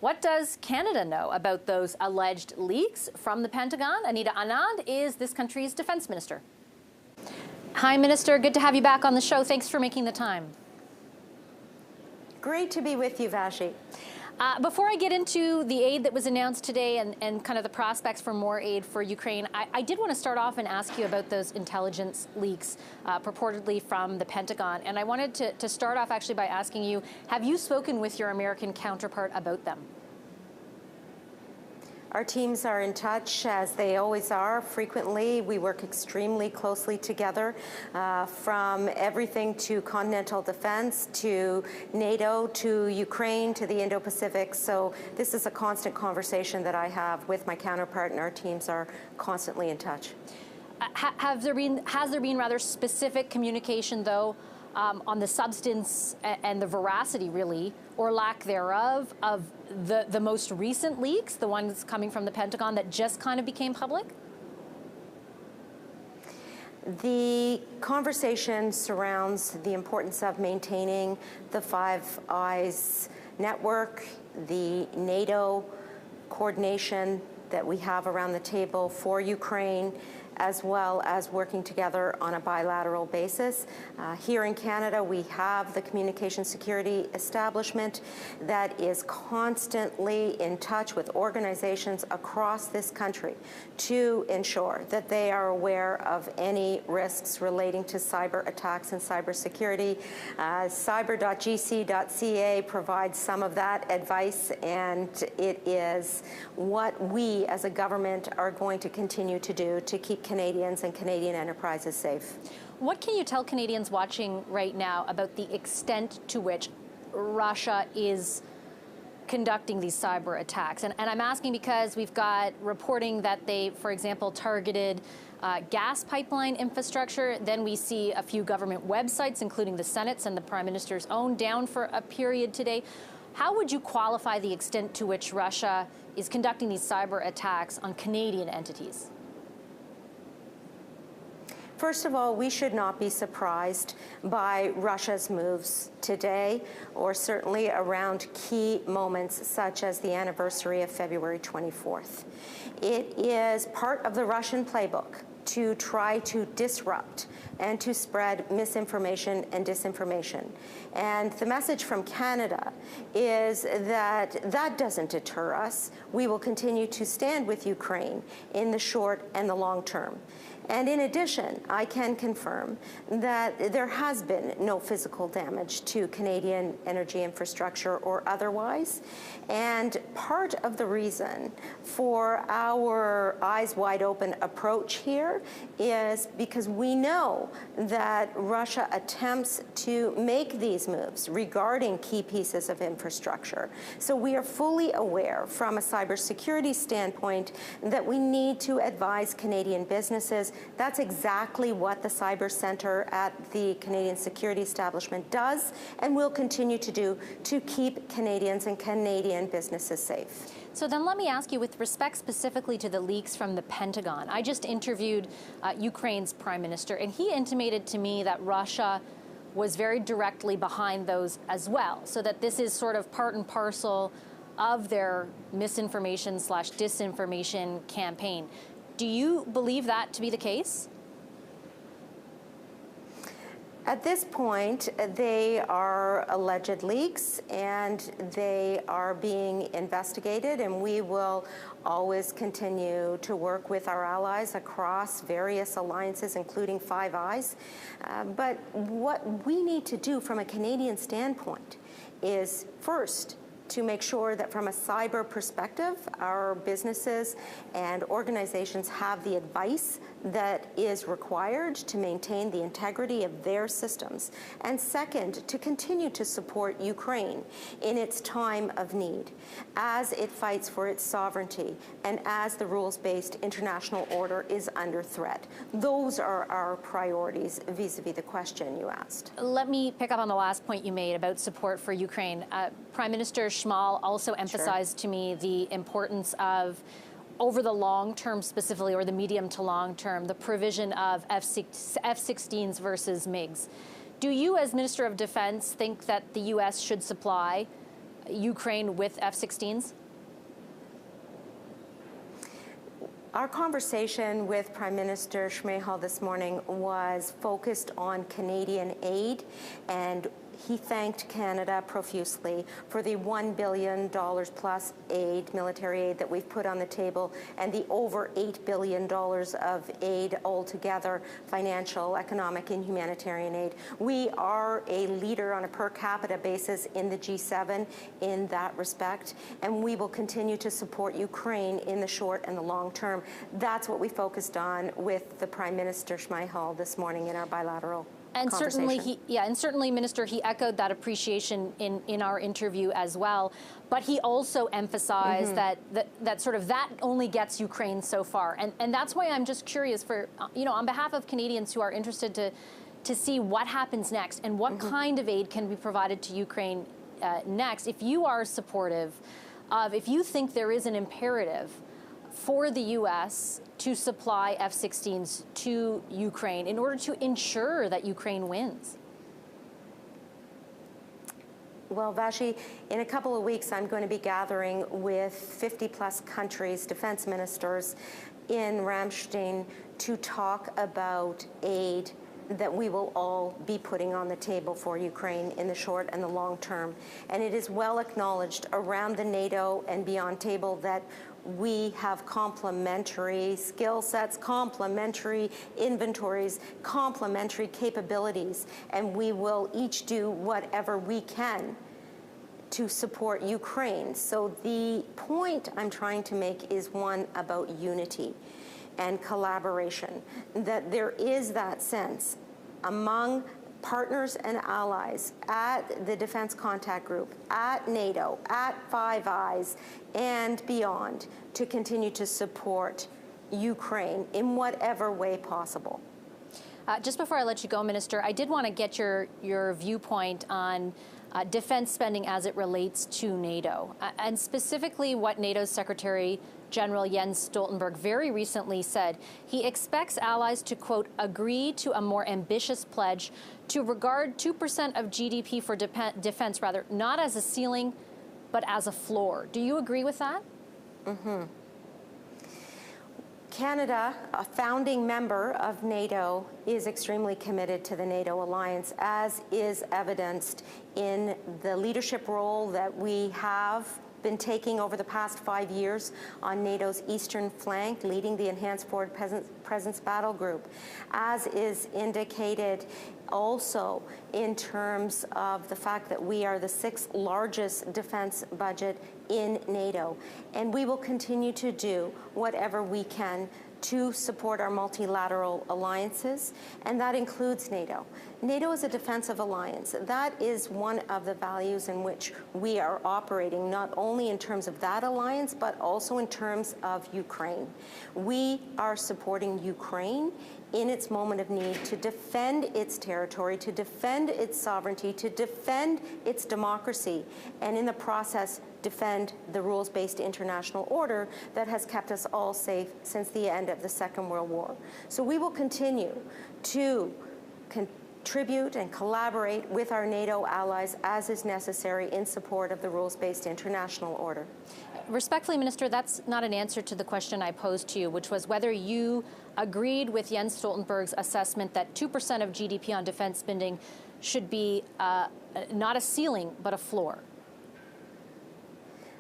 What does Canada know about those alleged leaks from the Pentagon? Anita Anand is this country's defense minister. Hi, Minister. Good to have you back on the show. Thanks for making the time. Great to be with you, Vassy. Before I get into the aid that was announced today and kind of the prospects for more aid for Ukraine, I did want to start off and ask you about those intelligence leaks purportedly from the Pentagon. And I wanted to start off actually by asking you, have you spoken with your American counterpart about them? Our teams are in touch, as they always are, frequently. We work extremely closely together, from everything to continental defense, to NATO, to Ukraine, to the Indo-Pacific. So this is a constant conversation that I have with my counterpart, and our teams are constantly in touch. Has there been rather specific communication, though, on the substance and the veracity, really, or lack thereof, of the most recent leaks, the ones coming from the Pentagon that just kind of became public? The conversation surrounds the importance of maintaining the Five Eyes network, the NATO coordination that we have around the table for Ukraine, as well as working together on a bilateral basis. Here in Canada, we have the Communication Security Establishment that is constantly in touch with organizations across this country to ensure that they are aware of any risks relating to cyber attacks and cybersecurity. Cyber.gc.ca provides some of that advice, and it is what we as a government are going to continue to do to keep Canadians and Canadian enterprises safe. What can you tell Canadians watching right now about the extent to which Russia is conducting these cyber attacks? And I'm asking because we've got reporting that they, for example, targeted gas pipeline infrastructure. Then we see a few government websites, including the Senate's and the Prime Minister's own, down for a period today. How would you qualify the extent to which Russia is conducting these cyber attacks on Canadian entities? First of all, we should not be surprised by Russia's moves today, or certainly around key moments such as the anniversary of February 24th. It is part of the Russian playbook to try to disrupt and to spread misinformation and disinformation. And the message from Canada is that that doesn't deter us. We will continue to stand with Ukraine in the short and the long term. And in addition, I can confirm that there has been no physical damage to Canadian energy infrastructure or otherwise. And part of the reason for our eyes wide open approach here is because we know that Russia attempts to make these moves regarding key pieces of infrastructure. So we are fully aware from a cybersecurity standpoint that we need to advise Canadian businesses. That's exactly what the Cyber Center at the Canadian Security Establishment does and will continue to do to keep Canadians and Canadian businesses safe. So then let me ask you, with respect specifically to the leaks from the Pentagon, I just interviewed Ukraine's Prime Minister, and he intimated to me that Russia was very directly behind those as well, so that this is sort of part and parcel of their misinformation/disinformation campaign. Do you believe that to be the case? At this point, they are alleged leaks, and they are being investigated, and we will always continue to work with our allies across various alliances, including Five Eyes. But what we need to do from a Canadian standpoint is, first, to make sure that from a cyber perspective, our businesses and organizations have the advice that is required to maintain the integrity of their systems. And second, to continue to support Ukraine in its time of need as it fights for its sovereignty and as the rules-based international order is under threat. Those are our priorities vis-a-vis the question you asked. Let me pick up on the last point you made about support for Ukraine. Prime Minister Schmal also emphasized to me the importance of, over the long term specifically, or the medium to long term, the provision of F-16s versus MiGs. Do you, as Minister of Defense, think that the U.S. should supply Ukraine with F-16s? Our conversation with Prime Minister Schmeichel this morning was focused on Canadian aid, and he thanked Canada profusely for the $1 billion plus aid, military aid that we've put on the table, and the over $8 billion of aid altogether, financial, economic, and humanitarian aid. We are a leader on a per capita basis in the G7 in that respect, and we will continue to support Ukraine in the short and the long term. That's what we focused on with the Prime Minister Schmeichel this morning in our bilateral. And certainly, Minister, he echoed that appreciation in our interview as well. But he also emphasized that only gets Ukraine so far, and that's why I'm just curious for on behalf of Canadians who are interested to see what happens next and what kind of aid can be provided to Ukraine next. If you are supportive of, if you think there is an imperative for the U.S. to supply F-16s to Ukraine in order to ensure that Ukraine wins? Well, Vassy, in a couple of weeks, I'm going to be gathering with 50-plus countries' defense ministers in Ramstein to talk about aid that we will all be putting on the table for Ukraine in the short and the long term. And it is well acknowledged around the NATO and beyond table that we have complementary skill sets, complementary inventories, complementary capabilities, and we will each do whatever we can to support Ukraine. So the point I'm trying to make is one about unity and collaboration, that there is that sense among partners and allies at the Defense Contact Group, at NATO, at Five Eyes, and beyond to continue to support Ukraine in whatever way possible. Just before I let you go, Minister, I did want to get your viewpoint on defense spending as it relates to NATO, and specifically what NATO's Secretary General Jens Stoltenberg very recently said. He expects allies to, quote, agree to a more ambitious pledge to regard 2% of GDP for defense, not as a ceiling, but as a floor. Do you agree with that? Canada, a founding member of NATO, is extremely committed to the NATO alliance, as is evidenced in the leadership role that we have been taking over the past 5 years on NATO's eastern flank, leading the Enhanced Forward Presence Battle Group, as is indicated also in terms of the fact that we are the 6th largest defense budget in NATO. And we will continue to do whatever we can to support our multilateral alliances, and that includes NATO. NATO is a defensive alliance. That is one of the values in which we are operating, not only in terms of that alliance, but also in terms of Ukraine. We are supporting Ukraine in its moment of need to defend its territory, to defend its sovereignty, to defend its democracy, and in the process, defend the rules-based international order that has kept us all safe since the end of the Second World War. So we will continue to contribute and collaborate with our NATO allies as is necessary in support of the rules-based international order. Respectfully, Minister, that's not an answer to the question I posed to you, which was whether you agreed with Jens Stoltenberg's assessment that 2% of GDP on defense spending should be not a ceiling, but a floor.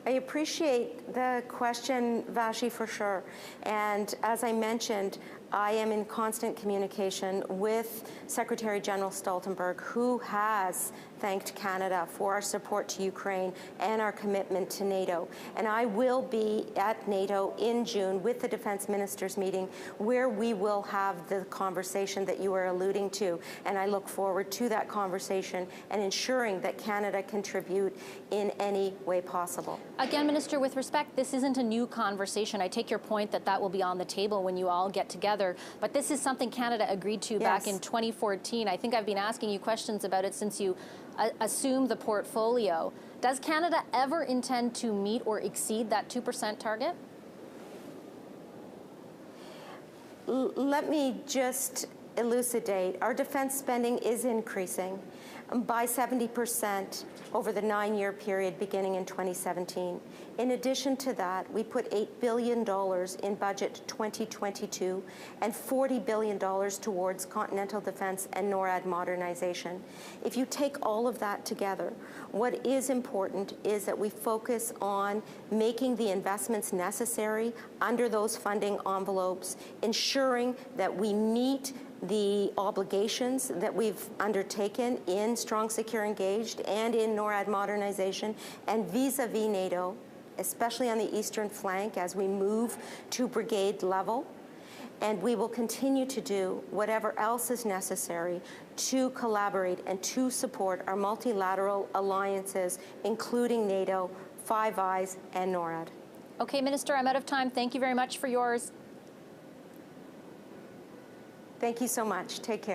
I appreciate the question, Vassy, for sure. And as I mentioned, I am in constant communication with Secretary General Stoltenberg, who has thanked Canada for our support to Ukraine and our commitment to NATO. And I will be at NATO in June with the defense ministers meeting, where we will have the conversation that you are alluding to. And I look forward to that conversation and ensuring that Canada contribute in any way possible. Again, Minister, with respect, this isn't a new conversation. I take your point that that will be on the table when you all get together. But this is something Canada agreed to back in 2014. I think I've been asking you questions about it since you assumed the portfolio. Does Canada ever intend to meet or exceed that 2% target? Let me just elucidate. Our defense spending is increasing. by 70% over the 9-year period beginning in 2017. In addition to that, we put $8 billion in budget 2022 and $40 billion towards continental defense and NORAD modernization. If you take all of that together, what is important is that we focus on making the investments necessary under those funding envelopes, ensuring that we meet the obligations that we've undertaken in Strong, Secure, Engaged and in NORAD modernization and vis-a-vis NATO, especially on the eastern flank as we move to brigade level. And we will continue to do whatever else is necessary to collaborate and to support our multilateral alliances, including NATO, Five Eyes, and NORAD. Okay, Minister, I'm out of time. Thank you very much for yours. Thank you so much. Take care.